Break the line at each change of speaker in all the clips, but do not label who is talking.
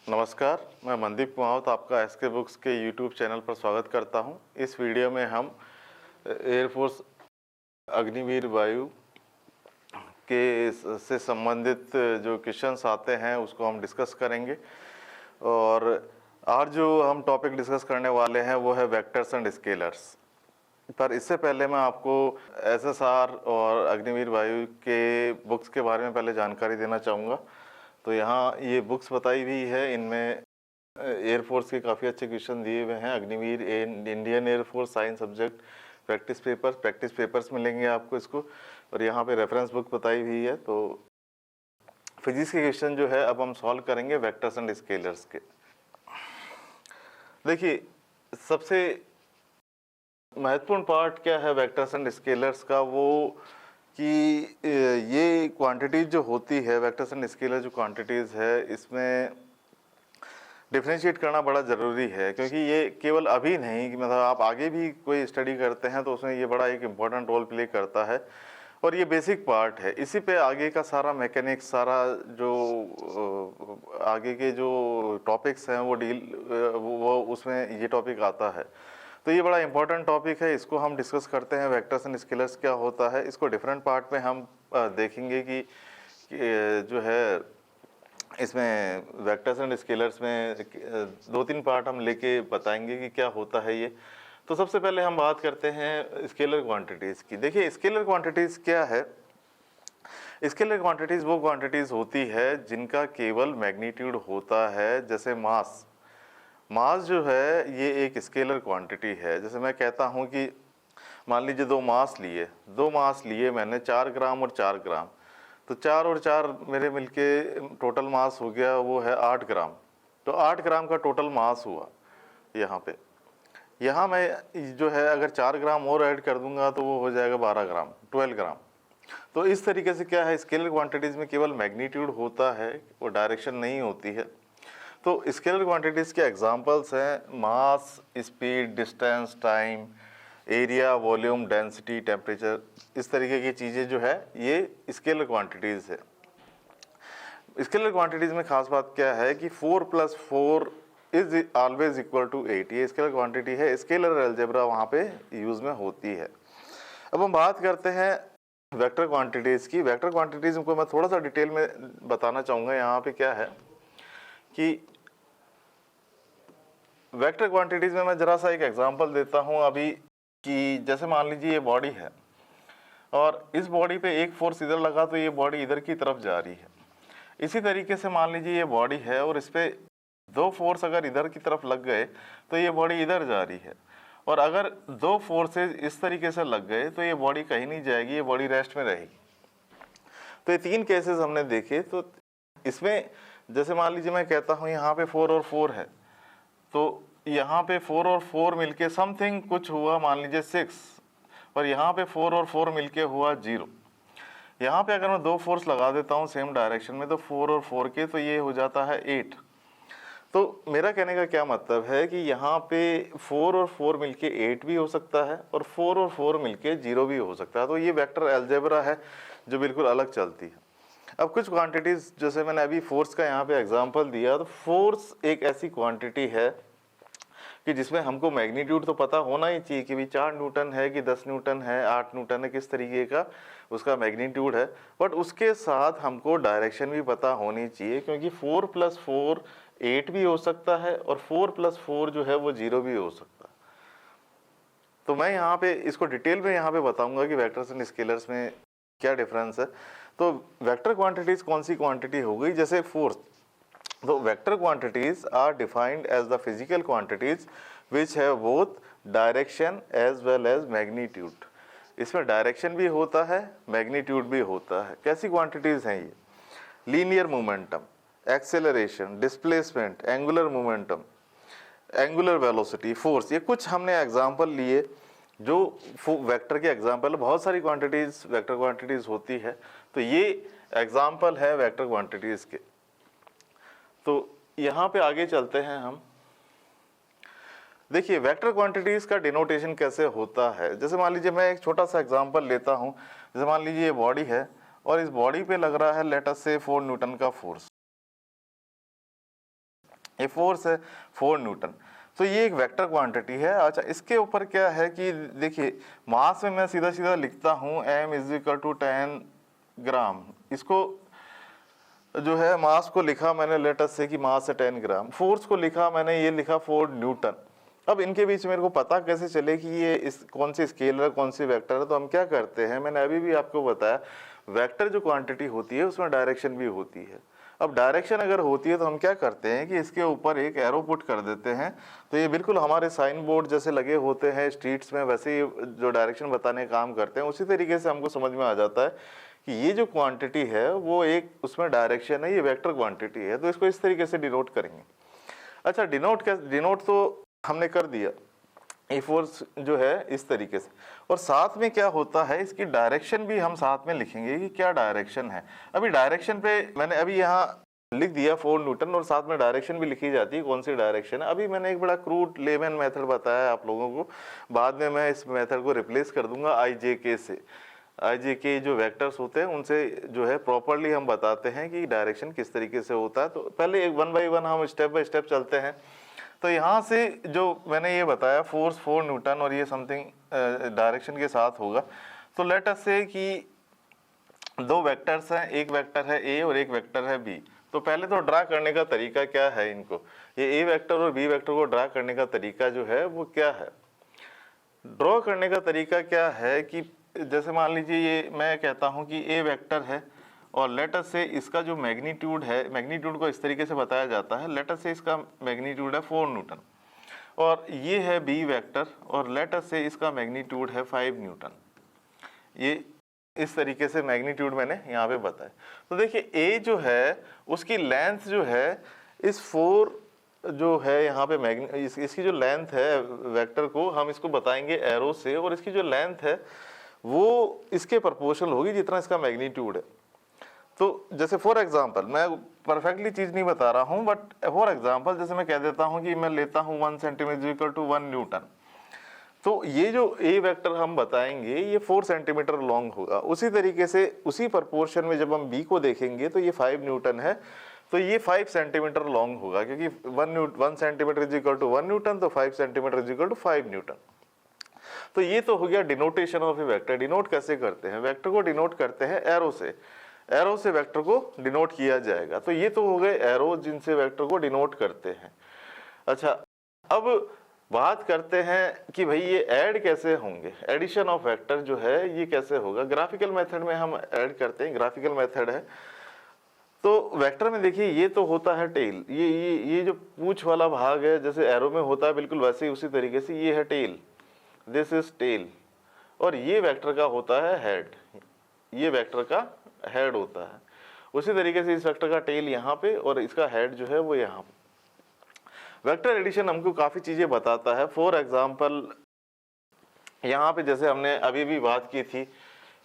नमस्कार, मैं मनदीप कुमावत आपका एसके बुक्स के यूट्यूब चैनल पर स्वागत करता हूं। इस वीडियो में हम एयरफोर्स अग्निवीर वायु के से संबंधित जो क्वेश्चंस आते हैं उसको हम डिस्कस करेंगे। और आज जो हम टॉपिक डिस्कस करने वाले हैं वो है वेक्टर्स एंड स्केलर्स। पर इससे पहले मैं आपको एसएसआर और अग्निवीर वायु के बुक्स के बारे में पहले जानकारी देना चाहूँगा। तो यहाँ ये बुक्स बताई हुई है, इनमें एयरफोर्स के काफ़ी अच्छे क्वेश्चन दिए हुए हैं। Agniveer Indian air force science subject practice papers मिलेंगे आपको इसको। और यहाँ पे रेफरेंस बुक बताई हुई है। तो फिजिक्स के क्वेश्चन जो है अब हम सॉल्व करेंगे वेक्टर्स एंड स्केलर्स के। देखिए, सबसे महत्वपूर्ण पार्ट क्या है वेक्टर्स एंड स्केलर्स का, वो कि ये क्वांटिटीज जो होती है, वेक्टर्स एंड स्केलर जो क्वांटिटीज है, इसमें डिफ्रेंशिएट करना बड़ा ज़रूरी है। क्योंकि ये केवल अभी नहीं कि मतलब आप आगे भी कोई स्टडी करते हैं तो उसमें ये बड़ा एक इम्पॉर्टेंट रोल प्ले करता है। और ये बेसिक पार्ट है, इसी पे आगे का सारा मैकेनिक्स, सारा जो आगे के जो टॉपिक्स हैं वो उसमें ये टॉपिक आता है। तो ये बड़ा इंपॉर्टेंट टॉपिक है, इसको हम डिस्कस करते हैं। वेक्टर्स एंड स्केलर्स क्या होता है, इसको डिफरेंट पार्ट में हम देखेंगे कि जो है इसमें वेक्टर्स एंड स्केलर्स में 2-3 पार्ट हम लेके बताएंगे कि क्या होता है ये। तो सबसे पहले हम बात करते हैं स्केलर क्वांटिटीज़ की। देखिए, स्केलर क्वांटिटीज़ क्या है। स्केलर क्वांटिटीज़ वो क्वांटिटीज़ होती है जिनका केवल मैग्नीट्यूड होता है। जैसे मास जो है ये एक स्केलर क्वांटिटी है। जैसे मैं कहता हूँ कि मान लीजिए दो मास लिए मैंने 4 ग्राम और 4 ग्राम। तो 4 और 4 मेरे मिलके टोटल मास हो गया, वो है 8 ग्राम। तो 8 ग्राम का टोटल मास हुआ यहाँ पे। यहाँ मैं जो है अगर 4 ग्राम और ऐड कर दूंगा तो वो हो जाएगा 12 ग्राम। तो इस तरीके से क्या है, स्केलर क्वांटिटीज़ में केवल मैग्नीट्यूड होता है, वो डायरेक्शन नहीं होती है। तो स्केलर क्वांटिटीज़ के एग्जांपल्स हैं mass, speed, distance, time, area, volume, density, temperature. इस तरीके की चीज़ें जो है ये स्केलर क्वांटिटीज़ है। स्केलर क्वांटिटीज़ में खास बात क्या है कि 4 + 4 इज ऑलवेज इक्वल टू 8। ये स्केलर क्वांटिटी है, स्केलर अलजेब्रा वहाँ पे यूज़ में होती है। अब हम बात करते हैं वेक्टर क्वांटिटीज़ की। वेक्टर क्वांटिटीज़ को मैं थोड़ा सा डिटेल में बताना चाहूँगा। यहाँ पे क्या है कि वेक्टर क्वांटिटीज़ में मैं ज़रा सा एक एग्जांपल देता हूँ अभी, कि जैसे मान लीजिए ये बॉडी है और इस बॉडी पे एक फोर्स इधर लगा तो ये बॉडी इधर की तरफ जा रही है। इसी तरीके से मान लीजिए ये बॉडी है और इस पर 2 फोर्स अगर इधर की तरफ लग गए तो ये बॉडी इधर जा रही है। और अगर 2 फोर्सेज इस तरीके से लग गए तो ये बॉडी कहीं नहीं जाएगी, ये बॉडी रेस्ट में रहेगी। तो ये 3 केसेस हमने देखे। तो इसमें जैसे मान लीजिए मैं कहता हूँ यहाँ पे 4 और 4 है, तो यहाँ पे 4 और 4 मिलके समथिंग कुछ हुआ, मान लीजिए 6। और यहाँ पे 4 और 4 मिलके हुआ 0। यहाँ पे अगर मैं 2 फोर्स लगा देता हूँ सेम डायरेक्शन में, तो 4 और 4 के तो ये हो जाता है 8। तो मेरा कहने का क्या मतलब है कि यहाँ पे 4 और 4 मिलके 8 भी हो सकता है और 4 और 4 मिलके 0 भी हो सकता है। तो ये वेक्टर अलजेब्रा है जो बिल्कुल अलग चलती है। अब कुछ क्वांटिटीज़, जैसे मैंने अभी फोर्स का यहाँ पे एग्जांपल दिया, तो फोर्स एक ऐसी क्वांटिटी है कि जिसमें हमको मैग्नीट्यूड तो पता होना ही चाहिए कि भाई 4 न्यूटन है कि 10 न्यूटन है, 8 न्यूटन है, किस तरीके का उसका मैग्नीट्यूड है। बट उसके साथ हमको डायरेक्शन भी पता होनी चाहिए, क्योंकि 4 + 4 8 भी हो सकता है और 4 + 4 जो है वो 0 भी हो सकता है। तो मैं यहाँ पे इसको डिटेल में यहाँ पे बताऊंगा कि वेक्टर्स एंड स्केलर्स में क्या डिफरेंस है। तो वेक्टर क्वांटिटीज कौन सी क्वांटिटी हो गई, जैसे फोर्स। तो vector quantities are defined as the physical quantities which have both direction as well as magnitude. इसमें डायरेक्शन भी होता है, मैग्नीट्यूड भी होता है। कैसी क्वांटिटीज हैं ये? Linear momentum, acceleration, displacement, angular momentum, angular velocity, force. ये कुछ हमने एग्जाम्पल लिए जो वेक्टर के एग्जाम्पल है। बहुत सारी क्वांटिटीज वेक्टर क्वांटिटीज होती है, तो ये एग्जाम्पल है वेक्टर क्वांटिटीज के। तो यहाँ पे आगे चलते हैं हम। देखिए, वेक्टर क्वांटिटीज का डिनोटेशन कैसे होता है। जैसे मान लीजिए मैं एक छोटा सा एग्जांपल लेता हूँ। जैसे मान लीजिए ये बॉडी है और इस बॉडी पे लग रहा है लेट अस से 4 न्यूटन का फोर्स। ये फोर्स है 4 न्यूटन। तो ये एक वेक्टर क्वांटिटी है। अच्छा, इसके ऊपर क्या है कि देखिए मास में मैं सीधा सीधा लिखता हूँ m इज इक्वल टू 10 ग्राम। इसको जो है मास को लिखा मैंने लेटर से कि मास है 10 ग्राम, फोर्स को लिखा मैंने ये लिखा 4 न्यूटन। अब इनके बीच मेरे को पता कैसे चले कि ये इस कौन सी स्केलर है कौन सी वेक्टर है, तो हम क्या करते हैं, मैंने अभी भी आपको बताया वेक्टर जो क्वांटिटी होती है उसमें डायरेक्शन भी होती है। अब डायरेक्शन अगर होती है तो हम क्या करते हैं कि इसके ऊपर एक एरो पुट कर देते हैं। तो ये बिल्कुल हमारे साइन बोर्ड जैसे लगे होते हैं स्ट्रीट्स में, वैसे ही जो डायरेक्शन बताने का काम करते हैं, उसी तरीके से हमको समझ में आ जाता है कि ये जो क्वांटिटी है वो एक उसमें डायरेक्शन है, ये वेक्टर क्वांटिटी है। तो इसको इस तरीके से डिनोट करेंगे। अच्छा, डिनोट तो हमने कर दिया, ए फोर्स जो है इस तरीके से, और साथ में क्या होता है इसकी डायरेक्शन भी हम साथ में लिखेंगे कि क्या डायरेक्शन है। अभी डायरेक्शन पे मैंने अभी यहाँ लिख दिया 4 न्यूटन, और साथ में डायरेक्शन भी लिखी जाती है कौन सी डायरेक्शन है। अभी मैंने एक बड़ा क्रूड लेमन मेथड बताया आप लोगों को, बाद में मैं इस मेथड को रिप्लेस कर दूंगा IJK से। IJK जो वेक्टर्स होते हैं उनसे जो है प्रॉपरली हम बताते हैं कि डायरेक्शन किस तरीके से होता है। तो पहले एक 1 बाय 1 हम स्टेप बाय स्टेप चलते हैं। तो यहाँ से जो मैंने ये बताया फोर्स 4 न्यूटन और ये समथिंग डायरेक्शन के साथ होगा। तो लेट अस से कि दो वेक्टर्स हैं, एक वेक्टर है A और एक वेक्टर है B। तो पहले तो ड्रा करने का तरीका क्या है, इनको ये A वेक्टर और B वेक्टर को ड्रा करने का तरीका जो है वो क्या है। ड्रॉ करने का तरीका क्या है कि जैसे मान लीजिए ये मैं कहता हूँ कि A वेक्टर है और लेट अस से इसका जो मैग्नीट्यूड है, मैग्नीट्यूड को इस तरीके से बताया जाता है, लेट अस से इसका मैग्नीट्यूड है 4 न्यूटन, और ये है B वेक्टर और लेट अस से इसका मैग्नीट्यूड है 5 न्यूटन। ये इस तरीके से मैग्नीट्यूड मैंने यहाँ पे बताया। तो देखिए A जो है उसकी लेंथ जो है इस 4 जो है यहाँ पे इसकी जो लेंथ है वेक्टर को हम इसको बताएंगे एरो से, और इसकी जो लेंथ है वो इसके प्रोपोर्शनल होगी जितना इसका मैग्नीट्यूड है। तो जैसे फॉर एग्जांपल, मैं परफेक्टली चीज़ नहीं बता रहा हूँ, बट फॉर एग्जांपल जैसे मैं कह देता हूँ कि मैं लेता हूँ 1 सेंटीमीटर इक्वल टू 1 न्यूटन। तो ये जो A वेक्टर हम बताएंगे ये 4 सेंटीमीटर लॉन्ग होगा। उसी तरीके से उसी प्रोपोर्शन में जब हम B को देखेंगे तो ये 5 न्यूटन है, तो ये 5 सेंटीमीटर लॉन्ग होगा, क्योंकि 1 centimetre is equal to 1 newton, तो 5 centimetre is equal to 5 newton. तो ये तो हो गया denotation of a vector. Denote कैसे करते हैं, वेक्टर को डिनोट करते हैं एरो से, एरो से वेक्टर को डिनोट किया जाएगा। तो ये तो हो गए एरो जिनसे वेक्टर को डिनोट करते हैं। अच्छा, अब बात करते हैं कि भाई ये ऐड कैसे होंगे, एडिशन ऑफ वेक्टर जो है ये कैसे होगा। ग्राफिकल मेथड में हम ऐड करते हैं, ग्राफिकल मेथड है। तो वेक्टर में देखिए ये तो होता है टेल, ये जो पूंछ वाला भाग है जैसे एरो में होता है बिल्कुल वैसे ही उसी तरीके से ये है टेल, दिस इज टेल, और ये वेक्टर का होता है हेड, ये वेक्टर का हेड होता है। उसी तरीके से इस वेक्टर का टेल यहाँ पे और इसका हेड जो है वो यहाँ पे। वेक्टर एडिशन हमको काफ़ी चीज़ें बताता है। फॉर एग्जांपल यहाँ पे जैसे हमने अभी भी बात की थी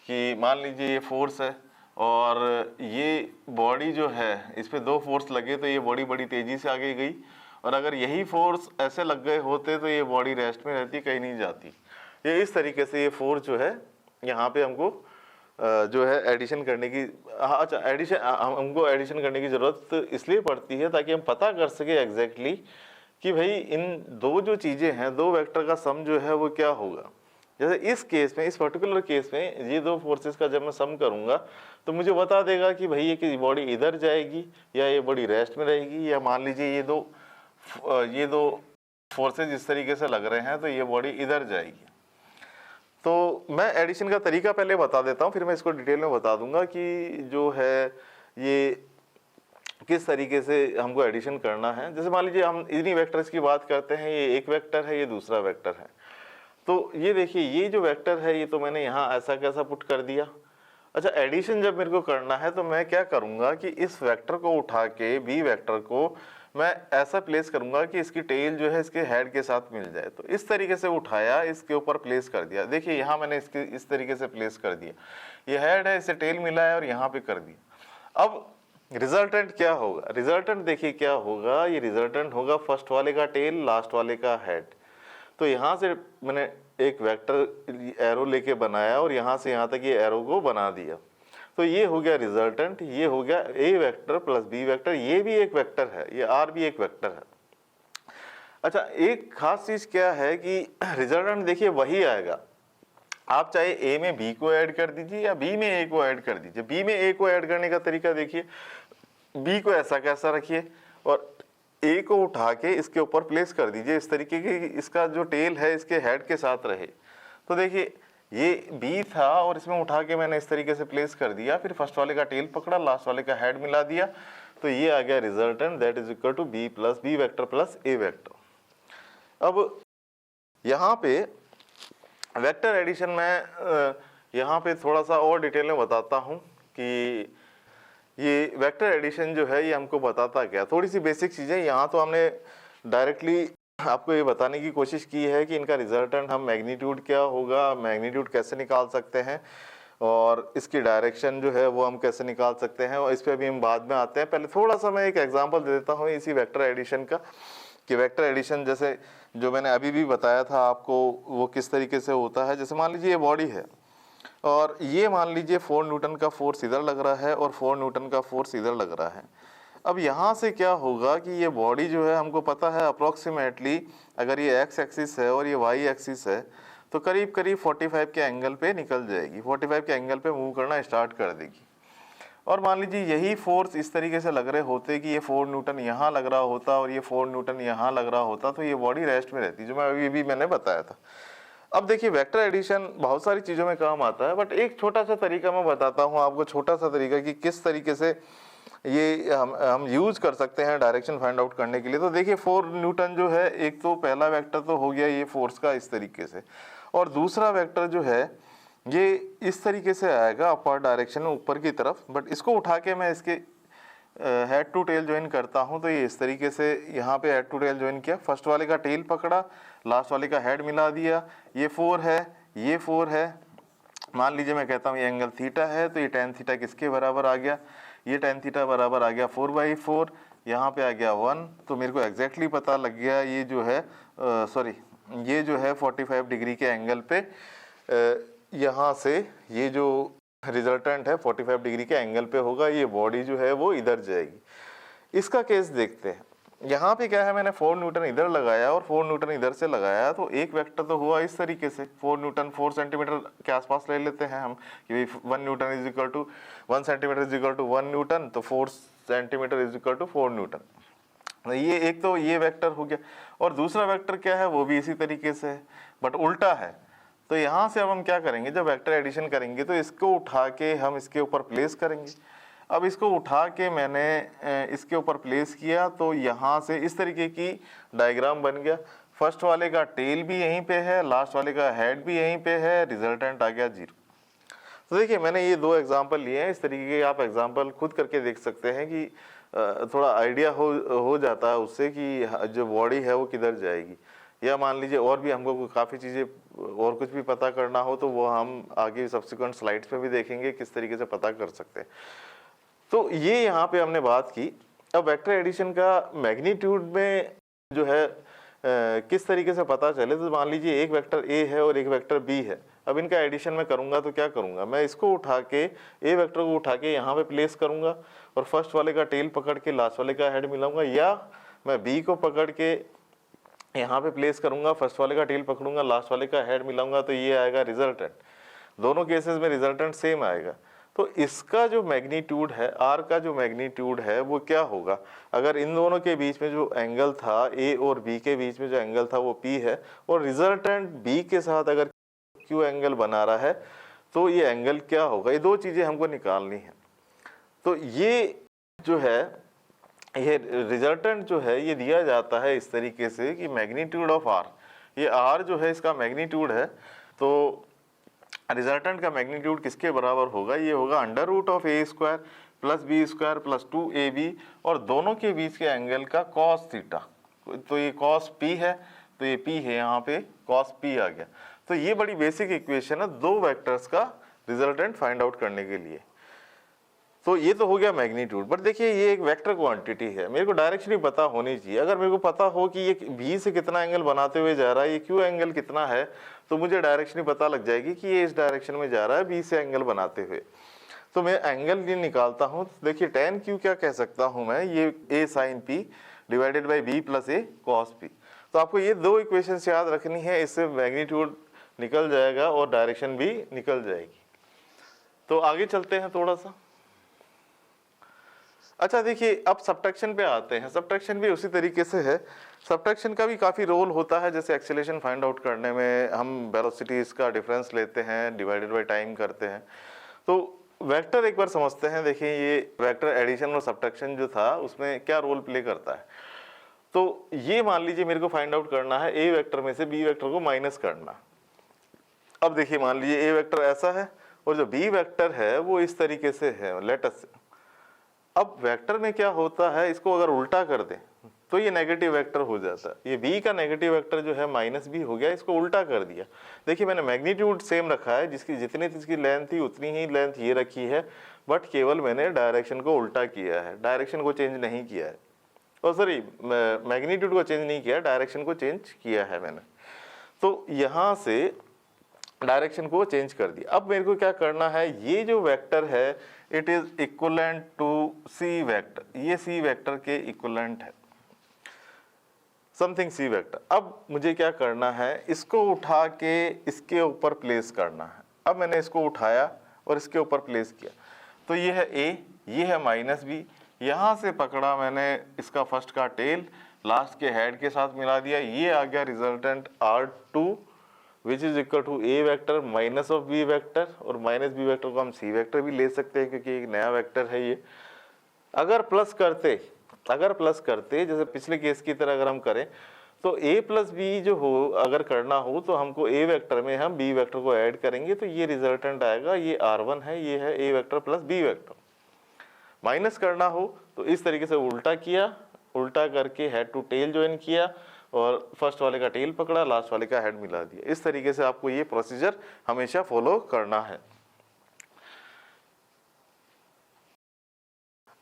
कि मान लीजिए ये फोर्स है और ये बॉडी जो है इस पे 2 फोर्स लगे तो ये बॉडी बड़ी तेज़ी से आगे गई, और अगर यही फोर्स ऐसे लग गए होते तो ये बॉडी रेस्ट में रहती, कहीं नहीं जाती। ये इस तरीके से ये फोर्स जो है यहाँ पे हमको जो है एडिशन करने की, अच्छा एडिशन हमको एडिशन करने की ज़रूरत इसलिए पड़ती है ताकि हम पता कर सके एग्जैक्टली कि भाई इन दो जो चीज़ें हैं, दो वेक्टर का सम जो है वो क्या होगा। जैसे इस केस में, इस पर्टिकुलर केस में ये 2 फोर्सेस का जब मैं सम करूंगा तो मुझे बता देगा कि भाई ये कि बॉडी इधर जाएगी या ये बॉडी रेस्ट में रहेगी, या मान लीजिए ये दो फोर्सेस इस तरीके से लग रहे हैं तो ये बॉडी इधर जाएगी। तो मैं एडिशन का तरीका पहले बता देता हूँ, फिर मैं इसको डिटेल में बता दूंगा कि जो है ये किस तरीके से हमको एडिशन करना है। जैसे मान लीजिए हम इन्हीं वेक्टर्स की बात करते हैं, ये एक वेक्टर है, ये दूसरा वेक्टर है। तो ये देखिए ये जो वेक्टर है ये तो मैंने यहाँ ऐसा कैसा पुट कर दिया। अच्छा, एडिशन जब मेरे को करना है तो मैं क्या करूँगा कि इस वेक्टर को उठा के बी वेक्टर को मैं ऐसा प्लेस करूँगा कि इसकी टेल जो है इसके हेड के साथ मिल जाए। तो इस तरीके से उठाया, इसके ऊपर प्लेस कर दिया। देखिए यहाँ मैंने इसके इस तरीके से प्लेस कर दिया, ये हेड है, इसे टेल मिला है और यहाँ पे कर दिया। अब रिजल्टेंट क्या होगा, रिजल्टेंट देखिए क्या होगा, ये रिजल्टेंट होगा फर्स्ट वाले का टेल, लास्ट वाले का हेड। तो यहाँ से मैंने एक वेक्टर एरो लेके बनाया और यहाँ से यहाँ तक ये एरो को बना दिया। तो ये हो गया रिजल्टेंट, ये हो गया ए वेक्टर प्लस बी वेक्टर, ये भी एक वेक्टर है, ये आर भी एक वेक्टर है। अच्छा, एक खास चीज क्या है कि रिजल्टेंट देखिए वही आएगा, आप चाहे ए में बी को ऐड कर दीजिए या बी में ए को ऐड कर दीजिए। बी में ए को ऐड करने का तरीका देखिए, बी को ऐसा कैसा रखिए और ए को उठा के इसके ऊपर प्लेस कर दीजिए इस तरीके की, इसका जो टेल है इसके हेड के साथ रहे। तो देखिए ये बी था और इसमें उठा के मैंने इस तरीके से प्लेस कर दिया, फिर फर्स्ट वाले का टेल पकड़ा, लास्ट वाले का हेड मिला दिया, तो ये आ गया resultant, that is equal to B plus B vector plus A vector. अब यहाँ पे वेक्टर एडिशन में यहाँ पे थोड़ा सा और डिटेल में बताता हूँ कि ये वेक्टर एडिशन जो है ये हमको बताता क्या, थोड़ी सी बेसिक चीज़ें। यहाँ तो हमने डायरेक्टली आपको ये बताने की कोशिश की है कि इनका रिजल्टेंट हम मैग्नीट्यूड क्या होगा, मैग्नीट्यूड कैसे निकाल सकते हैं और इसकी डायरेक्शन जो है वो हम कैसे निकाल सकते हैं, और इस पर भी हम बाद में आते हैं। पहले थोड़ा सा मैं एक एग्जांपल दे देता हूँ इसी वेक्टर एडिशन का, कि वेक्टर एडिशन जैसे जो मैंने अभी भी बताया था आपको वो किस तरीके से होता है। जैसे मान लीजिए ये बॉडी है और ये मान लीजिए 4 न्यूटन का फोर्स इधर लग रहा है और 4 न्यूटन का फोर्स इधर लग रहा है। अब यहाँ से क्या होगा कि ये बॉडी जो है हमको पता है अप्रोक्सीमेटली, अगर ये एक्स एक्सिस है और ये वाई एक्सिस है तो करीब करीब 45 के एंगल पे निकल जाएगी, 45 के एंगल पे मूव करना स्टार्ट कर देगी। और मान लीजिए यही फोर्स इस तरीके से लग रहे होते कि ये 4 न्यूटन यहाँ लग रहा होता और ये 4 न्यूटन यहाँ लग रहा होता, तो ये बॉडी रेस्ट में रहती, जो मैं अभी भी मैंने बताया था। अब देखिए वेक्टर एडिशन बहुत सारी चीज़ों में काम आता है, बट एक छोटा सा तरीका मैं बताता हूँ आपको, छोटा सा तरीका कि किस तरीके से ये हम यूज कर सकते हैं डायरेक्शन फाइंड आउट करने के लिए। तो देखिए 4 न्यूटन जो है, एक तो पहला वेक्टर तो हो गया ये फोर्स का इस तरीके से, और दूसरा वेक्टर जो है ये इस तरीके से आएगा अपर डायरेक्शन में ऊपर की तरफ, बट इसको उठा के मैं इसके हेड टू टेल ज्वाइन करता हूं, तो ये इस तरीके से यहाँ पे हेड टू टेल ज्वाइन किया, फर्स्ट वाले का टेल पकड़ा, लास्ट वाले का हेड मिला दिया, ये 4 है, ये 4 है, मान लीजिए मैं कहता हूँ ये एंगल थीटा है, तो ये tan थीटा किसके बराबर आ गया, ये tan थीटा बराबर आ गया 4/4, यहाँ पे आ गया 1, तो मेरे को एग्जैक्टली पता लग गया ये जो है ये जो है 45 डिग्री के एंगल पे यहाँ से ये जो रिजल्टेंट है 45 डिग्री के एंगल पे होगा, ये बॉडी जो है वो इधर जाएगी। इसका केस देखते हैं, यहाँ पे क्या है, मैंने 4 न्यूटन इधर लगाया और 4 न्यूटन इधर से लगाया, तो एक वेक्टर तो हुआ इस तरीके से, 4 न्यूटन 4 सेंटीमीटर के आसपास ले लेते हैं हम कि 1 newton is equal to 1 centimetre is equal to 1 newton, तो 4 centimetre is equal to 4 newton. ये एक तो ये वेक्टर हो गया, और दूसरा वेक्टर क्या है वो भी इसी तरीके से है बट उल्टा है। तो यहाँ से अब हम क्या करेंगे, जब वेक्टर एडिशन करेंगे तो इसको उठा के हम इसके ऊपर प्लेस करेंगे। अब इसको उठा के मैंने इसके ऊपर प्लेस किया, तो यहाँ से इस तरीके की डायग्राम बन गया, फर्स्ट वाले का टेल भी यहीं पे है, लास्ट वाले का हेड भी यहीं पे है, रिजल्टेंट आ गया 0। तो देखिए मैंने ये 2 एग्जाम्पल लिए हैं, इस तरीके के आप एग्जाम्पल खुद करके देख सकते हैं कि थोड़ा आइडिया हो जाता है उससे कि जो बॉडी है वो किधर जाएगी। या मान लीजिए और भी हमको काफ़ी चीज़ें और कुछ भी पता करना हो तो वो हम आगे सब्सिक्वेंट स्लाइड्स में भी देखेंगे किस तरीके से पता कर सकते हैं। तो ये यहाँ पे हमने बात की। अब वेक्टर एडिशन का मैग्नीट्यूड में जो है किस तरीके से पता चले, तो मान लीजिए एक वेक्टर ए है और एक वेक्टर बी है। अब इनका एडिशन में करूँगा तो क्या करूँगा, मैं इसको उठा के ए वेक्टर को उठा के यहाँ पे प्लेस करूँगा और फर्स्ट वाले का टेल पकड़ के लास्ट वाले का हेड मिलाऊंगा, या मैं बी को पकड़ के यहाँ पे प्लेस करूँगा, फर्स्ट वाले का टेल पकड़ूंगा, लास्ट वाले का हेड मिलाऊंगा, तो ये आएगा रिजल्टेंट। दोनों केसेस में रिजल्टेंट सेम आएगा। तो इसका जो मैग्नीट्यूड है, आर का जो मैग्नीट्यूड है वो क्या होगा, अगर इन दोनों के बीच में जो एंगल था ए और बी के बीच में जो एंगल था वो पी है, और रिजल्टेंट बी के साथ अगर क्यू एंगल बना रहा है तो ये एंगल क्या होगा, ये 2 चीज़ें हमको निकालनी है। तो ये जो है ये रिजल्टेंट जो है ये दिया जाता है इस तरीके से कि मैग्नीट्यूड ऑफ आर, ये आर जो है इसका मैग्नीट्यूड है, तो रिजल्टेंट का मैग्नीट्यूड किसके बराबर होगा, ये होगा √(a² + b² + 2ab, और दोनों के बीच के एंगल का cos थीटा, तो ये cos p है, तो ये p है, यहाँ पे cos p आ गया। तो ये बड़ी बेसिक इक्वेशन है 2 वेक्टर्स का रिजल्टेंट फाइंड आउट करने के लिए। तो ये तो हो गया मैग्नीट्यूड। बट देखिए ये एक वेक्टर क्वांटिटी है, मेरे को डायरेक्शन पता होनी चाहिए। अगर मेरे को पता हो कि ये बी से कितना एंगल बनाते हुए जा रहा है, ये क्यू एंगल कितना है, तो मुझे डायरेक्शन पता लग जाएगी कि ये इस डायरेक्शन में जा रहा है बी से एंगल बनाते हुए। तो मैं एंगल ये निकालता हूँ, तो देखिए tan क्यू क्या कह सकता हूँ मैं, ये a sin p divided by b plus a cos p। तो आपको ये दो इक्वेशंस याद रखनी है, इससे मैग्नीट्यूड निकल जाएगा और डायरेक्शन भी निकल जाएगी। तो आगे चलते हैं थोड़ा सा। अच्छा देखिए, अब सब्ट्रैक्शन पे आते हैं। सब्ट्रैक्शन भी उसी तरीके से है। सब्ट्रैक्शन का भी काफ़ी रोल होता है, जैसे एक्सेलरेशन फाइंड आउट करने में हम वेलोसिटीज का डिफरेंस लेते हैं, डिवाइडेड बाय टाइम करते हैं। तो वेक्टर एक बार समझते हैं। देखिए ये वेक्टर एडिशन और सब्ट्रैक्शन जो था उसमें क्या रोल प्ले करता है। तो ये मान लीजिए मेरे को फाइंड आउट करना है ए वेक्टर में से बी वेक्टर को माइनस करना। अब देखिए मान लीजिए ए वेक्टर ऐसा है और जो बी वेक्टर है वो इस तरीके से है, लेटस से। अब वेक्टर में क्या होता है, इसको अगर उल्टा कर दें तो ये नेगेटिव वेक्टर हो जाता है। ये b का नेगेटिव वेक्टर जो है माइनस b हो गया, इसको उल्टा कर दिया। देखिए मैंने मैग्नीट्यूड सेम रखा है, जिसकी जितनी इसकी लेंथ थी उतनी ही लेंथ ये रखी है, बट केवल मैंने डायरेक्शन को उल्टा किया है, डायरेक्शन को चेंज नहीं किया है। और सॉरी, मैग्नीट्यूड को चेंज नहीं किया, डायरेक्शन को चेंज किया है मैंने। तो यहाँ से डायरेक्शन को चेंज कर दिया। अब मेरे को क्या करना है, ये जो वेक्टर है it is equivalent to C vector, ये सी वेक्टर के इक्वलेंट है, समथिंग सी वेक्टर। अब मुझे क्या करना है, इसको उठा के इसके ऊपर प्लेस करना है। अब मैंने इसको उठाया और इसके ऊपर प्लेस किया, तो ये है a, ये है माइनस b। यहाँ से पकड़ा मैंने इसका फर्स्ट का टेल, लास्ट के हेड के साथ मिला दिया, ये आ गया resultant R2 which is equal to A vector minus of B vector. और माइनस बी वेक्टर को हम सी वेक्टर भी ले सकते हैं क्योंकि एक नया वेक्टर है ये। अगर प्लस करते जैसे पिछले केस की तरह अगर हम करें तो a प्लस बी जो हो अगर करना हो तो हमको a वेक्टर में हम b वेक्टर को ऐड करेंगे, तो ये रिजल्टेंट आएगा, ये R1 है, ये है a vector plus b vector. Minus करना हो तो इस तरीके से उल्टा किया, उल्टा करके हेड टू टेल ज्वाइन किया और फर्स्ट वाले का टेल पकड़ा, लास्ट वाले का हेड मिला दिया। इस तरीके से आपको ये प्रोसीजर हमेशा फॉलो करना है।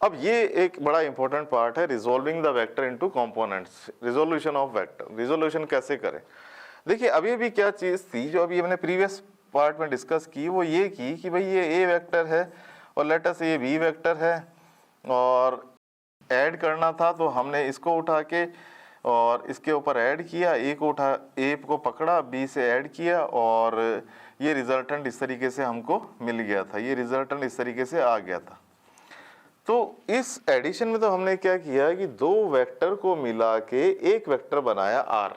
अब ये एक बड़ा इंपॉर्टेंट पार्ट है, resolving the vector into components, resolution of vector. Resolution कैसे करें? देखिए अभी भी क्या चीज़ थी जो अभी मैंने प्रीवियस पार्ट में डिस्कस की, वो ये की कि भाई ये ए वेक्टर है और लेट अस ये बी वेक्टर है और ऐड करना था, तो हमने इसको उठा के और इसके ऊपर ऐड किया, ए को उठा, ए को पकड़ा, बी से ऐड किया और ये रिजल्टेंट इस तरीके से हमको मिल गया था, ये रिजल्टेंट इस तरीके से आ गया था। तो इस एडिशन में तो हमने क्या किया कि दो वेक्टर को मिला के एक वेक्टर बनाया R।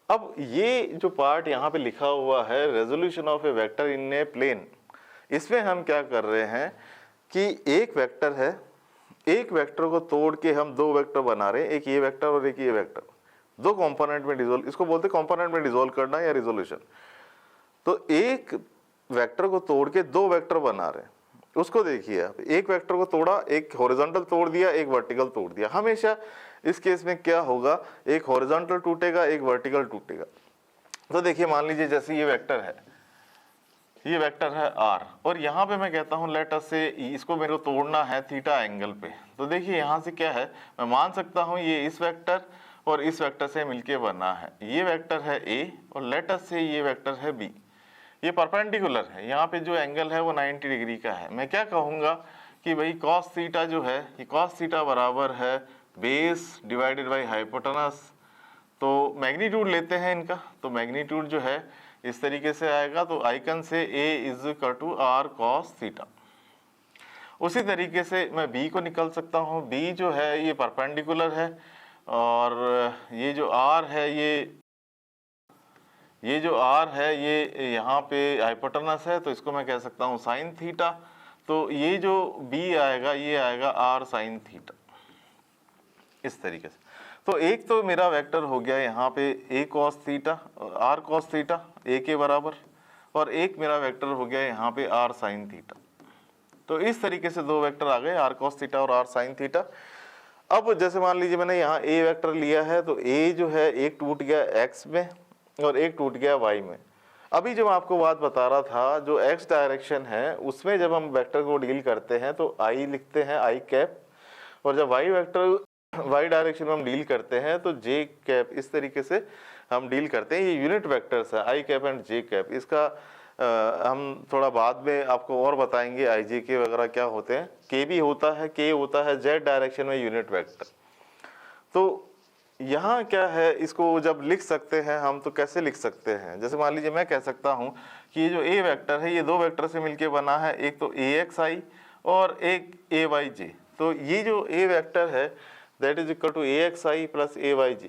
अब ये जो पार्ट यहाँ पे लिखा हुआ है resolution of a vector in a plane, इसमें हम क्या कर रहे हैं कि एक वेक्टर है, एक वेक्टर को तोड़ के हम दो वेक्टर बना रहे हैं, एक ये वेक्टर और एक ये वेक्टर, दो कंपोनेंट में डिसोल्व, इसको बोलते हैं कंपोनेंट में डिसोल्व करना या रिजोल्यूशन। तो एक वेक्टर को तोड़ के दो वेक्टर बना रहे हैं, उसको देखिए आप, एक वेक्टर को तोड़ा, एक हॉरिजॉन्टल तोड़ दिया, एक वर्टिकल तोड़ दिया। हमेशा इस केस में क्या होगा, एक हॉरिजॉन्टल टूटेगा, एक वर्टिकल टूटेगा। तो देखिए मान लीजिए जैसे ये वेक्टर है, ये वेक्टर है R और यहाँ पे मैं कहता हूँ लेट अस से इसको मेरे को तोड़ना है थीटा एंगल पे। तो देखिए यहाँ से क्या है, मैं मान सकता हूँ ये इस वेक्टर और इस वेक्टर से मिलके बना है, ये वेक्टर है A और लेट अस से ये वेक्टर है B। ये परपेंडिकुलर है, यहाँ पे जो एंगल है वो 90 डिग्री का है। मैं क्या कहूँगा कि भाई कॉस थीटा जो है, ये कॉस थीटा बराबर है बेस डिवाइडेड बाई हाइपोटेनस। तो मैग्नीट्यूड लेते हैं इनका, तो मैग्नीट्यूड जो है इस तरीके से आएगा, तो आइकन से A is equal to R cos theta. उसी तरीके से मैं B को निकल सकता हूँ, B जो है ये परपेंडिकुलर है और ये जो R है ये जो R है ये यहाँ पे हाइपोटेनस है, तो इसको मैं कह सकता हूँ साइन थीटा। तो ये जो B आएगा ये आएगा R साइन थीटा, इस तरीके से। तो एक तो मेरा वेक्टर हो गया यहाँ पे A cos theta, R cos theta A के बराबर, और एक मेरा वेक्टर हो गया यहाँ पे R sin थीटा। तो इस तरीके से दो वेक्टर आ गए, R cos थीटा और R sin थीटा। अब जैसे मान लीजिए मैंने यहाँ A वेक्टर लिया है, तो A जो है एक टूट गया X में और एक टूट गया Y में। अभी जो मैं आपको बात बता रहा था, जो X डायरेक्शन है उसमें जब हम वेक्टर को डील करते हैं तो I लिखते हैं I कैप, और जब Y वेक्टर y डायरेक्शन में हम डील करते हैं तो j कैप, इस तरीके से हम डील करते हैं। ये यूनिट वेक्टर्स है i cap and j cap, इसका हम थोड़ा बाद में आपको और बताएंगे IJK वगैरह क्या होते हैं। K भी होता है, K होता है Z डायरेक्शन में यूनिट वेक्टर। तो यहाँ क्या है, इसको जब लिख सकते हैं हम तो कैसे लिख सकते हैं, जैसे मान लीजिए मैं कह सकता हूँ कि ये जो A वेक्टर है ये दो वेक्टर से मिलके बना है, एक तो AXI और एक AYJ। तो ये जो A वेक्टर है that is equal to AXI plus AYJ,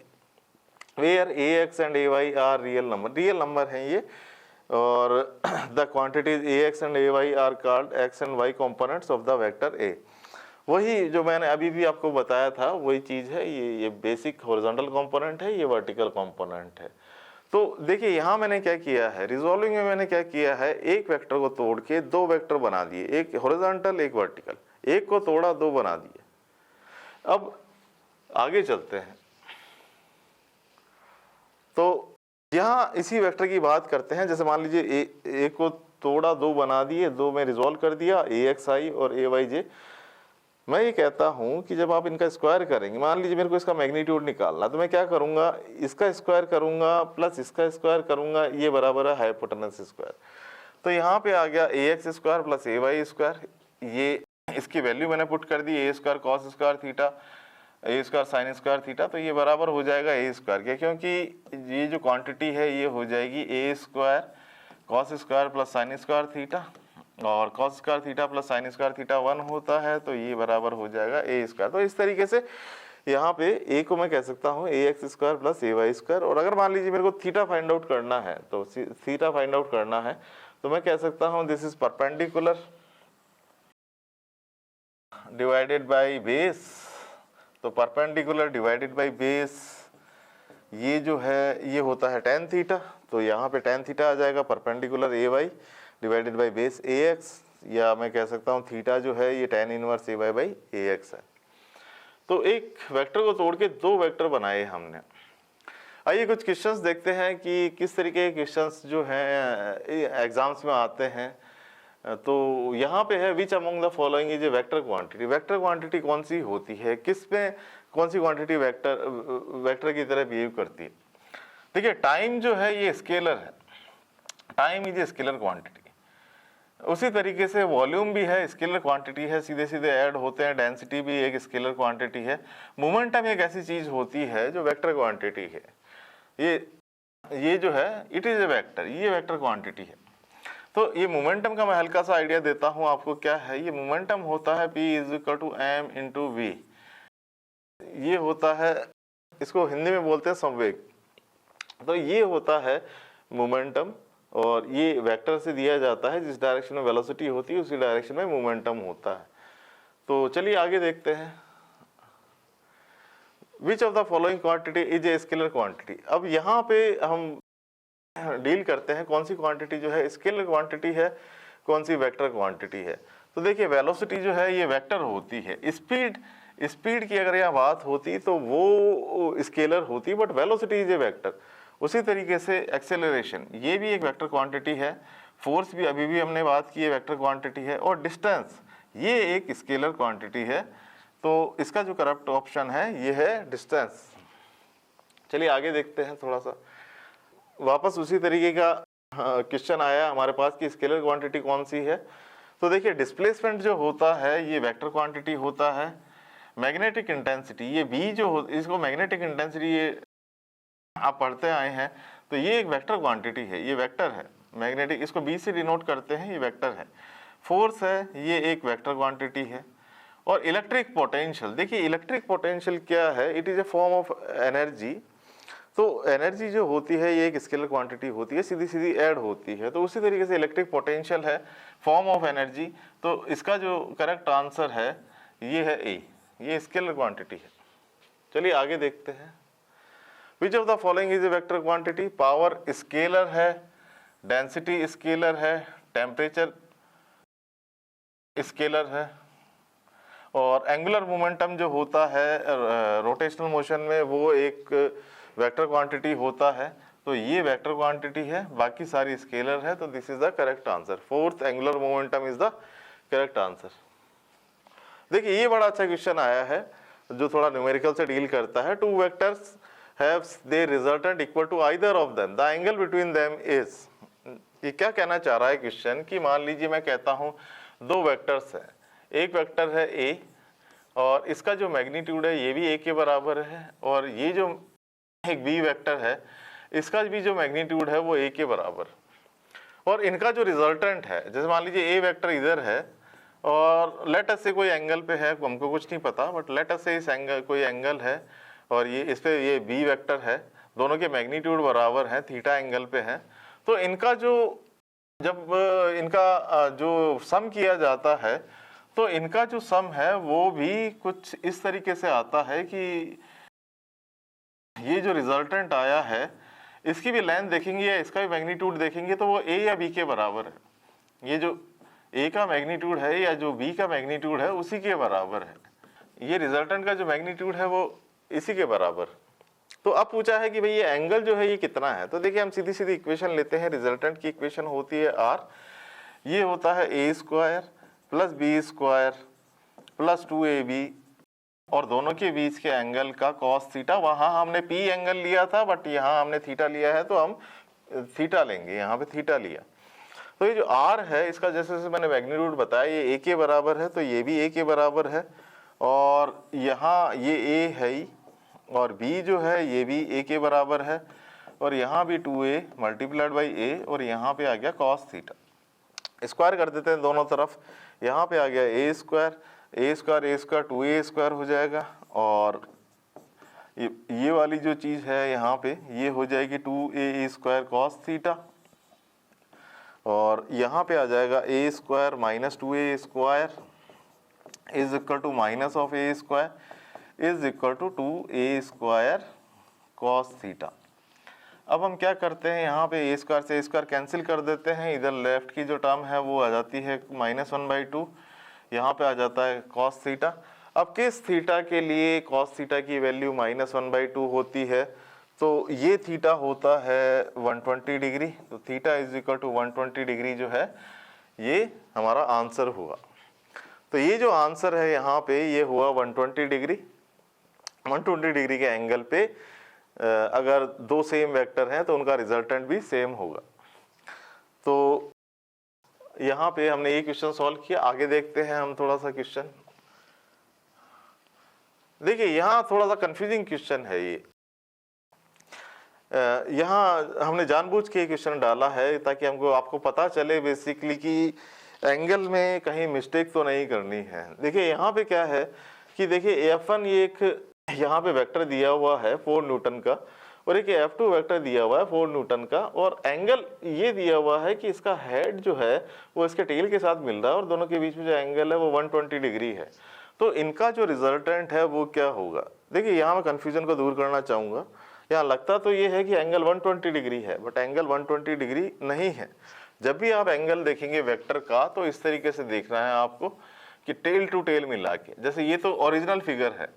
where AX and AY are real number हैं ये, और the quantities AX and AY are called X and Y components of the vector A। वही जो मैंने अभी भी आपको बताया था वही चीज़ है, ये बेसिक हॉरिजॉन्टल कंपोनेंट है, ये वर्टिकल कंपोनेंट है। तो देखिए यहाँ मैंने क्या किया है, रिजॉल्विंग में मैंने क्या किया है, एक वेक्टर को तोड़ के दो वेक्टर बना दिए, एक हॉरिजॉन्टल एक वर्टिकल, एक को तोड़ा दो बना दिए। अब आगे चलते हैं, तो यहाँ इसी वेक्टर की बात करते हैं। जैसे मान लीजिए एक को तोड़ा दो बना दिए, दो में रिजॉल्व कर दिया, AXI और AYJ। मैं ये कहता हूँ कि जब आप इनका स्क्वायर करेंगे, मान लीजिए मेरे को इसका मैग्नीट्यूड निकालना, तो मैं क्या करूँगा, इसका स्क्वायर करूँगा प्लस इसका स्क्वायर करूँगा, ये बराबर है हाइपोटेनस स्क्वायर। तो यहाँ पे आ गया AX square plus AY square, ये इसकी वैल्यू मैंने पुट कर दी, A square cos square theta, A square sine square theta, तो ये बराबर हो जाएगा A स्क्वायर के, क्योंकि ये जो क्वांटिटी है ये हो जाएगी A square cos square plus sine square theta, और cos square theta plus sine square theta 1 होता है, तो ये बराबर हो जाएगा A स्क्वायर। तो इस तरीके से यहाँ पे A को मैं कह सकता हूँ AX square plus AY square. और अगर मान लीजिए मेरे को थीटा फाइंड आउट करना है, तो थीटा फाइंड आउट करना है तो मैं कह सकता हूँ this is perpendicular divided by base. तो परपेंडिकुलर डिवाइडेड बाई बेस ये जो है ये होता है tan थीटा, तो यहाँ पे tan थीटा आ जाएगा, perpendicular AY divided by base AX, या मैं कह सकता हूँ थीटा जो है ये tan inverse AY by AX है। तो एक वेक्टर को तोड़ के दो वेक्टर बनाए हमने। आइए कुछ क्वेश्चंस देखते हैं कि किस तरीके के क्वेश्चंस जो हैं एग्जाम्स में आते हैं। तो यहाँ पे है which among the following is a vector quantity. Vector quantity कौन सी होती है, किस में कौन सी क्वांटिटी वेक्टर की तरह बिहेव करती है। देखिए टाइम जो है ये स्केलर है, time is a scalar quantity. उसी तरीके से वॉल्यूम भी है, स्केलर क्वांटिटी है, सीधे सीधे ऐड होते हैं। डेंसिटी भी एक स्केलर क्वांटिटी है। मोमेंटम एक ऐसी चीज होती है जो वेक्टर क्वांटिटी है। ये जो है इट इज ए वेक्टर, ये वेक्टर क्वांटिटी है। तो ये मोमेंटम का मैं हल्का सा आइडिया देता हूं आपको, क्या है ये मोमेंटम होता है P is equal to M into V। ये होता है, इसको हिंदी में बोलते हैं संवेग। तो ये होता है मोमेंटम, और ये वेक्टर से दिया जाता है, जिस डायरेक्शन में वेलोसिटी होती है उसी डायरेक्शन में मोमेंटम होता है। तो चलिए आगे देखते हैं, which of the following quantity is a scalar quantity. अब यहाँ पे हम डील करते हैं कौन सी क्वांटिटी जो है स्केलर क्वांटिटी है, कौन सी वेक्टर क्वांटिटी है। तो देखिए वेलोसिटी जो है ये वेक्टर होती है, स्पीड की अगर यह बात होती तो वो स्केलर होती, but velocity is a vector. उसी तरीके से एक्सेलरेशन ये भी एक वेक्टर क्वांटिटी है, फोर्स भी अभी भी हमने बात की है वेक्टर क्वांटिटी है, और डिस्टेंस ये एक स्केलर क्वांटिटी है। तो इसका जो करेक्ट ऑप्शन है ये है डिस्टेंस। चलिए आगे देखते हैं थोड़ा सा, वापस उसी तरीके का क्वेश्चन आया हमारे पास कि स्केलर क्वांटिटी कौन सी है। तो देखिए डिस्प्लेसमेंट जो होता है ये वेक्टर क्वांटिटी होता है। मैग्नेटिक इंटेंसिटी ये B जो हो, इसको मैग्नेटिक इंटेंसिटी ये आप पढ़ते आए हैं, तो ये एक वेक्टर क्वांटिटी है, ये वेक्टर है मैग्नेटिक, इसको B से डिनोट करते हैं, ये वेक्टर है। फोर्स है ये एक वेक्टर क्वांटिटी है। और इलेक्ट्रिक पोटेंशियल, देखिए इलेक्ट्रिक पोटेंशियल क्या है, it is a form of energy. तो एनर्जी जो होती है ये एक स्केलर क्वांटिटी होती है, सीधी सीधी ऐड होती है। तो उसी तरीके से इलेक्ट्रिक पोटेंशियल है फॉर्म ऑफ एनर्जी। तो इसका जो करेक्ट आंसर है ये है A, ये स्केलर क्वांटिटी है। चलिए आगे देखते हैं, which of the following is a vector quantity. Power scalar है, डेंसिटी स्केलर है, टेम्परेचर स्केलर है, और एंगुलर मोमेंटम जो होता है रोटेशनल मोशन में वो एक वेक्टर क्वांटिटी होता है। तो ये वेक्टर क्वांटिटी है, बाकी सारी स्केलर है। तो this is the correct answer, fourth angular momentum is the correct answer. देखिए ये बड़ा अच्छा क्वेश्चन आया है जो थोड़ा न्यूमेरिकल से डील करता है। Two vectors have their resultant equal to either of them, the angle between them is. ये क्या कहना चाह रहा है क्वेश्चन कि मान लीजिए मैं कहता हूँ दो वेक्टर्स हैं, एक वेक्टर है ए और इसका जो मैग्नीट्यूड है ये भी ए के बराबर है, और ये जो एक बी वेक्टर है इसका भी जो मैग्नीट्यूड है वो ए के बराबर, और इनका जो रिजल्टेंट है, जैसे मान लीजिए ए वेक्टर इधर है और लेट अस से कोई एंगल पे है, हमको कुछ नहीं पता, बट लेट अस से इस एंगल कोई एंगल है और ये इस पे ये बी वेक्टर है, दोनों के मैग्नीट्यूड बराबर हैं, थीटा एंगल पे है, तो इनका जो जब इनका जो सम किया जाता है तो इनका जो सम है वो भी कुछ इस तरीके से आता है कि ये जो रिजल्टेंट आया है इसकी भी लेंथ देखेंगे या इसका भी मैग्नीट्यूड देखेंगे तो वो ए या बी के बराबर है। ये जो ए का मैग्नीट्यूड है या जो बी का मैग्नीट्यूड है उसी के बराबर है, ये रिजल्टेंट का जो मैग्नीट्यूड है वो इसी के बराबर। तो अब पूछा है कि भाई ये एंगल जो है ये कितना है, तो देखिए हम सीधी सीधी इक्वेशन लेते हैं। रिजल्टेंट की इक्वेशन होती है आर, ये होता है A square plus B square plus 2ab और दोनों के बीच के एंगल का कॉस थीटा। वहाँ हमने पी एंगल लिया था बट यहाँ हमने थीटा लिया है तो हम थीटा लेंगे, यहाँ पे थीटा लिया। तो ये जो आर है इसका जैसे जैसे मैंने मैग्नीट्यूड बताया ये ए के बराबर है तो ये भी ए के बराबर है, और यहाँ ये ए है ही और बी जो है ये भी ए के बराबर है, और यहाँ भी 2a मल्टीप्लाइड बाई ए और यहाँ पे आ गया कॉस थीटा। स्क्वायर कर देते हैं दोनों तरफ, यहाँ पे आ गया ए स्क्वायर 2a स्क्वायर हो जाएगा, और ये वाली जो चीज़ है यहाँ पे ये हो जाएगी 2a स्क्वायर कॉस थीटा, और यहाँ पे आ जाएगा A square minus 2a square is equal to minus of A square is equal to 2a square cos theta. अब हम क्या करते हैं, यहाँ पे ए स्क्वायर से ए स्क्वायर कैंसिल कर देते हैं, इधर लेफ्ट की जो टर्म है वो आ जाती है -1/2, यहाँ पे आ जाता है कॉस थीटा। अब किस थीटा के लिए कॉस थीटा की वैल्यू -1/2 होती है, तो ये थीटा होता है 120 डिग्री, तो theta is equal to 120 degree जो है ये हमारा आंसर हुआ। तो ये जो आंसर है यहाँ पे ये हुआ 120 डिग्री। 120 डिग्री के एंगल पे अगर दो सेम वेक्टर हैं तो उनका रिजल्टेंट भी सेम होगा। तो यहाँ पे हमने ये क्वेश्चन सॉल्व किया। आगे देखते हैं हम थोड़ा सा क्वेश्चन। देखिए यहाँ थोड़ा सा कंफ्यूजिंग क्वेश्चन है ये। यहाँ हमने जानबूझ के क्वेश्चन डाला है ताकि हमको आपको पता चले बेसिकली कि एंगल में कहीं मिस्टेक तो नहीं करनी है। देखिए यहाँ पे क्या है कि देखिए F1 ये एक यहाँ पे वेक्टर दिया हुआ है 4 न्यूटन का, और एक F2 वेक्टर दिया हुआ है 4 न्यूटन का, और एंगल ये दिया हुआ है कि इसका हेड जो है वो इसके टेल के साथ मिल रहा है और दोनों के बीच में जो एंगल है वो 120 डिग्री है। तो इनका जो रिजल्टेंट है वो क्या होगा। देखिए यहाँ मैं कन्फ्यूजन को दूर करना चाहूँगा। यहाँ लगता तो ये है कि एंगल 120 डिग्री है, बट एंगल 120 डिग्री नहीं है। जब भी आप एंगल देखेंगे वेक्टर का तो इस तरीके से देखना है आपको कि टेल टू टेल मिला के, जैसे ये तो ओरिजिनल फिगर है।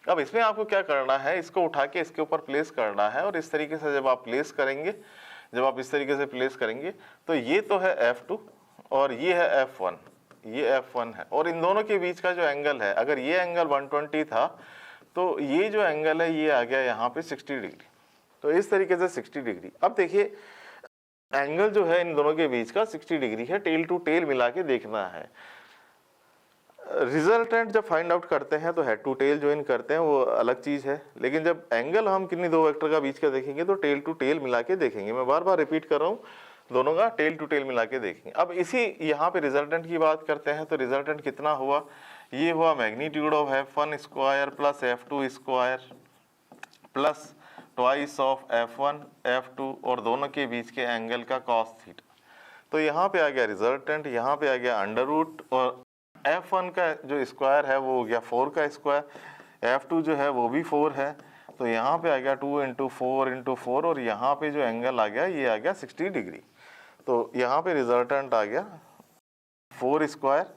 अब इसमें आपको क्या करना है, इसको उठा के इसके ऊपर प्लेस करना है, और इस तरीके से जब आप प्लेस करेंगे, जब आप इस तरीके से प्लेस करेंगे तो ये तो है F2 और ये है F1, ये F1 है, और इन दोनों के बीच का जो एंगल है, अगर ये एंगल 120 था तो ये जो एंगल है ये आ गया यहाँ पे 60 डिग्री। तो इस तरीके से 60 डिग्री। अब देखिए एंगल जो है इन दोनों के बीच का 60 डिग्री है, टेल टू टेल मिला के देखना है। रिजल्टेंट जब फाइंड आउट करते हैं तो हेड टू टेल ज्वाइन करते हैं, वो अलग चीज़ है, लेकिन जब एंगल हम किन्हीं दो वेक्टर का बीच का देखेंगे तो टेल टू टेल मिला के देखेंगे। मैं बार बार रिपीट कर रहा हूँ, दोनों का टेल टू टेल मिला के देखेंगे। अब इसी यहाँ पे रिजल्टेंट की बात करते हैं तो रिजल्टेंट कितना हुआ, ये हुआ magnitude of F1 square plus F2 square plus twice of F1 F2 और दोनों के बीच के एंगल का कॉस थीटा। तो यहाँ पे आ गया रिजल्टेंट, यहाँ पे आ गया अंडर रूट, और F1 का जो स्क्वायर है वो हो गया 4 का स्क्वायर, F2 जो है वो भी 4 है, तो यहाँ पे आ गया 2 × 4 × 4, और यहाँ पे जो एंगल आ गया ये आ गया 60 डिग्री। तो यहाँ पे रिजल्टेंट आ गया 4 square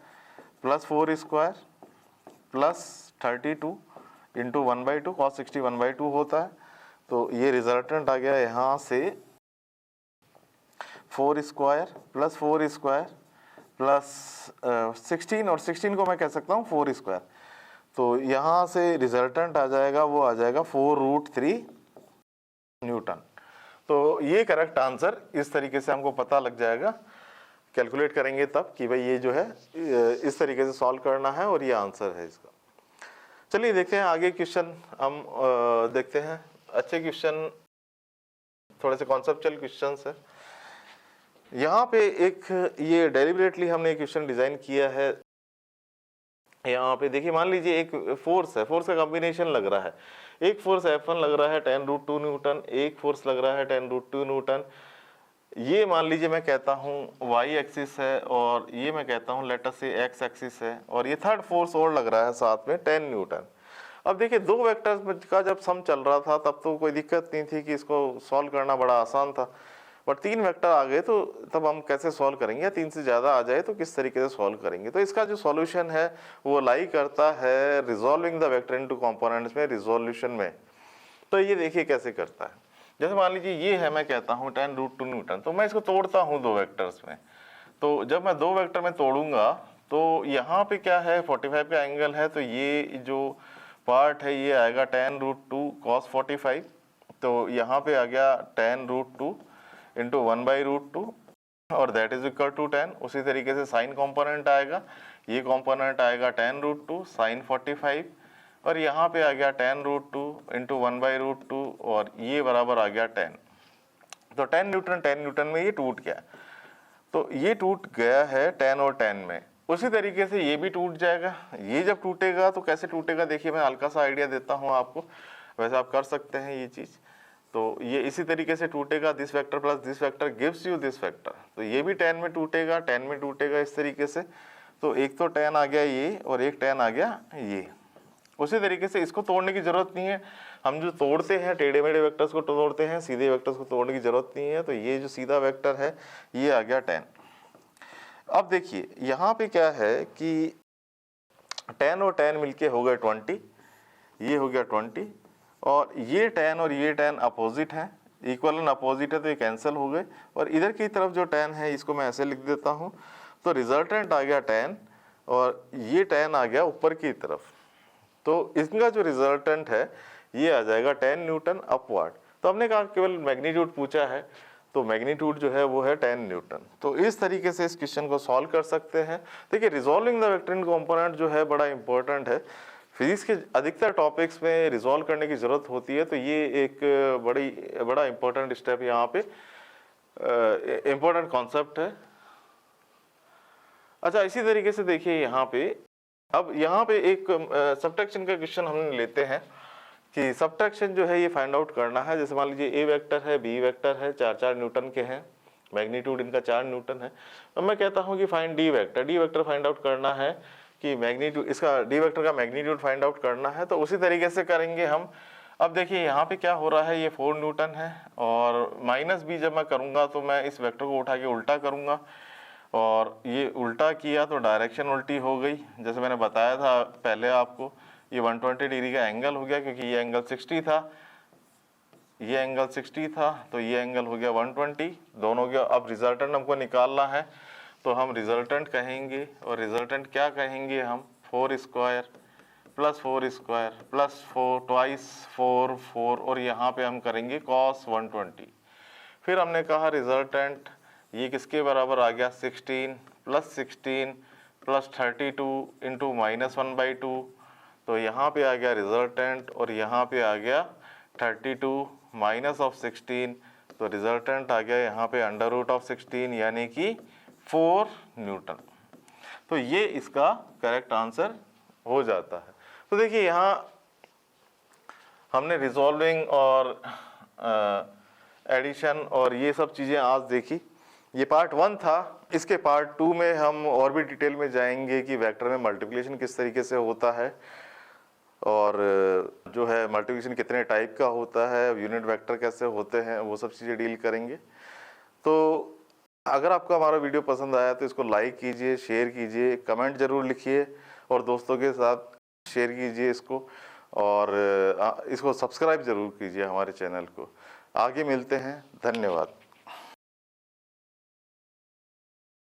plus 4 square plus 32 × 1/2, cos 60 1/2 होता है। तो ये रिजल्टेंट आ गया यहाँ से 4 स्क्वायर प्लस 4 स्क्वायर प्लस 16, और 16 को मैं कह सकता हूँ 4 स्क्वायर। तो यहाँ से रिजल्टेंट आ जाएगा वो आ जाएगा 4√3 न्यूटन। तो ये करेक्ट आंसर इस तरीके से हमको पता लग जाएगा, कैलकुलेट करेंगे तब कि भाई ये जो है इस तरीके से सॉल्व करना है और ये आंसर है इसका। चलिए देखते हैं आगे क्वेश्चन हम देखते हैं। अच्छे क्वेश्चन, थोड़े से कॉन्सेप्चुअल क्वेश्चंस है। यहाँ पे एक ये डेलिबरेटली हमने क्वेश्चन डिजाइन किया है। यहाँ पे देखिए, मान लीजिए एक फोर्स है, फोर्स का कॉम्बिनेशन लग रहा है। एक फोर्स F1 लग रहा है 10√2 न्यूटन, एक फोर्स लग रहा है 10√2 न्यूटन। ये मान लीजिए मैं कहता हूँ y एक्सिस है और ये मैं कहता हूँ लेट अस से x एक्सिस है, और ये थर्ड फोर्स और लग रहा है साथ में 10 न्यूटन। अब देखिए, दो वेक्टर्स का जब सम चल रहा था तब तो कोई दिक्कत नहीं थी कि इसको सॉल्व करना बड़ा आसान था, बट तीन वेक्टर आ गए तो तब हम कैसे सॉल्व करेंगे, या तीन से ज़्यादा आ जाए तो किस तरीके से सॉल्व करेंगे। तो इसका जो सॉल्यूशन है वो लाई करता है resolving the vector into components में, रिजोल्यूशन में। तो ये देखिए कैसे करता है। जैसे मान लीजिए ये है, मैं कहता हूँ 10√2 न्यूटन, तो मैं इसको तोड़ता हूँ दो वेक्टर्स में। तो जब मैं दो वेक्टर में तोड़ूंगा तो यहाँ पे क्या है, 45 का एंगल है, तो ये जो पार्ट है ये आएगा 10√2 cos 45। तो यहाँ पे आ गया 10√2 इंटू 1/√2 और दैट इज इक्वल टू 10। उसी तरीके से साइन कंपोनेंट आएगा, ये कंपोनेंट आएगा 10√2 साइन 45, और यहाँ पे आ गया 10√2 इंटू 1/√2 और ये बराबर आ गया 10। तो 10 न्यूटन में ये टूट गया। तो ये टूट गया है 10 और 10 में। उसी तरीके से ये भी टूट जाएगा। ये जब टूटेगा तो कैसे टूटेगा, देखिए मैं हल्का सा आइडिया देता हूँ आपको, वैसे आप कर सकते हैं ये चीज़। तो ये इसी तरीके से टूटेगा, this vector plus this vector gives you this vector. तो ये भी 10 में टूटेगा, 10 में टूटेगा इस तरीके से। तो एक तो 10 आ गया ये और एक 10 आ गया ये। उसी तरीके से इसको तोड़ने की जरूरत नहीं है, हम जो तोड़ते हैं टेढ़े मेढ़े वेक्टर्स को तोड़ते हैं, सीधे वेक्टर्स को तोड़ने की जरूरत नहीं है। तो ये जो सीधा वेक्टर है ये आ गया 10। अब देखिए यहाँ पे क्या है कि 10 और 10 मिलके हो गए 20, ये हो गया 20, और ये 10 और ये 10 अपोजिट है, इक्वल एंड अपोजिट है, तो ये कैंसिल हो गए। और इधर की तरफ जो 10 है इसको मैं ऐसे लिख देता हूँ। तो रिजल्टेंट आ गया 10 और ये 10 आ गया ऊपर की तरफ। तो इसका जो रिजल्टेंट है ये आ जाएगा 10 न्यूटन अपवर्ड। तो हमने कहा केवल मैग्नीट्यूड पूछा है, तो मैग्नीट्यूड जो है वो है 10 न्यूटन। तो इस तरीके से इस क्वेश्चन को सॉल्व कर सकते हैं। देखिए resolving the vector in component जो है बड़ा इंपॉर्टेंट है। फिजिक्स के अधिकतर टॉपिक्स में रिजॉल्व करने की जरूरत होती है, तो ये एक बड़ा इंपॉर्टेंट स्टेप यहाँ पे इंपॉर्टेंट कॉन्सेप्ट है। अच्छा, इसी तरीके से देखिए यहाँ पे, अब यहाँ पे एक सब्ट्रैक्शन का क्वेश्चन हम लेते हैं कि सब्ट्रैक्शन जो है ये फाइंड आउट करना है। जैसे मान लीजिए ए वेक्टर है, बी वेक्टर है, 4 न्यूटन के हैं, मैग्नीट्यूड इनका 4 न्यूटन है। अब मैं कहता हूँ कि find D vector find out करना है कि मैग्नीट्यूड, इसका डी वेक्टर का मैग्नीट्यूड फाइंड आउट करना है। तो उसी तरीके से करेंगे हम। अब देखिए यहाँ पे क्या हो रहा है, ये 4 न्यूटन है और माइनस बी जब मैं करूँगा तो मैं इस वेक्टर को उठा के उल्टा करूँगा, और ये उल्टा किया तो डायरेक्शन उल्टी हो गई। जैसे मैंने बताया था पहले आपको, ये 120 डिग्री का एंगल हो गया, क्योंकि ये एंगल 60 था, ये एंगल 60 था, तो ये एंगल हो गया 120, दोनों हो गया। अब रिजल्टेंट हमको निकालना है, तो हम रिजल्टेंट कहेंगे, और रिजल्टेंट क्या कहेंगे हम, 4 square plus 4 square plus 4 twice 4 4, और यहाँ पे हम करेंगे cos 120। फिर हमने कहा रिजल्टेंट ये किसके बराबर आ गया, 16 प्लस 32 इंटू -1/2। तो यहाँ पे आ गया रिजल्टेंट, और यहाँ पे आ गया 32 माइनस ऑफ 16, तो रिजल्टेंट आ गया यहाँ पे √16 यानी कि 4 न्यूटन। तो ये इसका करेक्ट आंसर हो जाता है। तो देखिए यहाँ हमने रिजॉल्विंग और एडिशन और ये सब चीज़ें आज देखी। ये पार्ट 1 था। इसके पार्ट 2 में हम और भी डिटेल में जाएंगे कि वेक्टर में मल्टीप्लिकेशन किस तरीके से होता है, और जो है मल्टीप्लिकेशन कितने टाइप का होता है, यूनिट वेक्टर कैसे होते हैं, वो सब चीज़ें डील करेंगे। तो अगर आपको हमारा वीडियो पसंद आया तो इसको लाइक कीजिए, शेयर कीजिए, कमेंट ज़रूर लिखिए, और दोस्तों के साथ शेयर कीजिए इसको, और इसको सब्सक्राइब ज़रूर कीजिए हमारे चैनल को। आगे मिलते हैं, धन्यवाद।